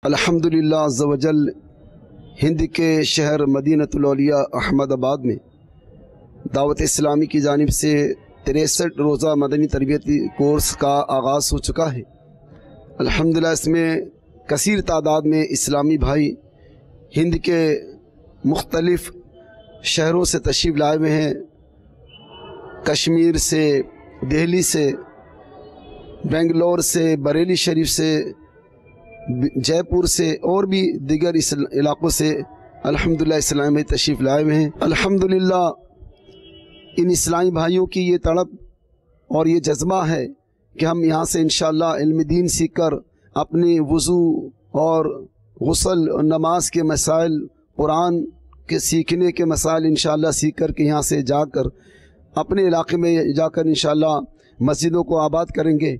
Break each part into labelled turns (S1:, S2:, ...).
S1: الحمدللہ عز و جل ہند کے شہر مدینۃ الاولیاء احمد آباد میں دعوت اسلامی کی جانب سے 63 روزہ مدنی تربیتی کورس کا آغاز ہو چکا ہے۔ الحمدللہ اس میں کثیر تعداد میں اسلامی بھائی ہند کے مختلف شہروں سے تشریف لائے ہوئے ہیں، کشمیر سے، دہلی سے، بنگلور سے، بریلی شریف سے، جے پور سے اور بھی دیگر علاقوں سے الحمدللہ اسلامی بھائی تشریف لائے ہوئے ہیں۔ الحمدللہ ان اسلامی بھائیوں کی یہ تڑپ اور یہ جذبہ ہے کہ ہم یہاں سے انشاءاللہ علم دین سیکھ کر اپنی وضو اور غسل اور نماز کے مسائل، قرآن کے سیکھنے کے مسائل انشاءاللہ سیکھ کر کے یہاں سے جا کر اپنے علاقے میں جا کر انشاءاللہ مسجدوں کو آباد کریں گے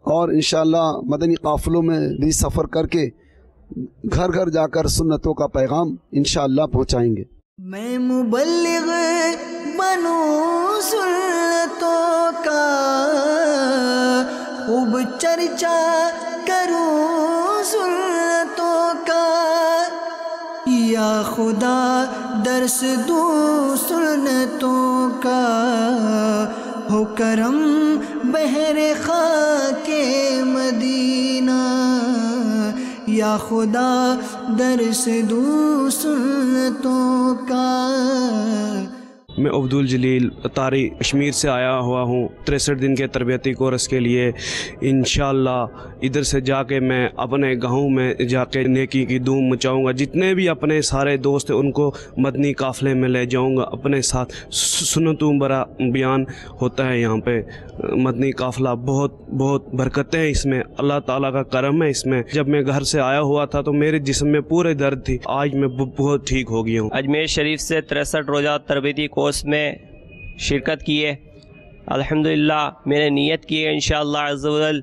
S1: اور انشاءاللہ مدنی قافلوں میں بھی سفر کر کے گھر گھر جا کر سنتوں کا پیغام انشاءاللہ پہنچائیں گے۔
S2: میں مبلغ بنوں سنتوں کا، خوب چرچا کروں سنتوں کا، یا خدا درس دوں سنتوں کا، ہو کرم بحر خاک مدینہ، یا خدا درس دوں سنتوں کا۔
S3: میں عبدالجلیل طاری کشمیر سے آیا ہوا ہوں 63 دن کے تربیتی کورس کے لیے۔ انشاءاللہ ادھر سے جا کے میں اپنے گاؤں میں جا کے نیکی کی دھوم مچاؤں گا۔ جتنے بھی اپنے سارے دوست ہیں ان کو مدنی قافلے میں لے جاؤں گا اپنے ساتھ۔ سنتوں برا بیان ہوتا ہے یہاں پہ مدنی قافلہ، بہت برکتیں ہیں اس میں، اللہ تعالیٰ کا کرم ہے اس میں۔ جب میں گھر سے آیا ہوا تھا تو میرے جسم میں پورے درد تھی، آج میں بہت ٹھیک ہو گیا ہوں۔
S4: اجمیر شریف سے 63 روزہ تربیتی کورس میں شرکت کی ہے۔ الحمدللہ میں نے نیت کی ہے انشاءاللہ عز و جل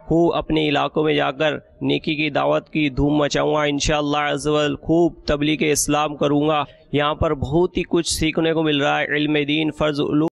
S4: خوب اپنے علاقوں میں جا کر نیکی کی دعوت کی دھوم مچاؤں گا، انشاءاللہ عز و جل خوب تبلیغ اسلام کروں گا۔ یہاں پر بہت ہی کچھ سیکھنے کو مل رہا ہے، علم دین، فرض علوم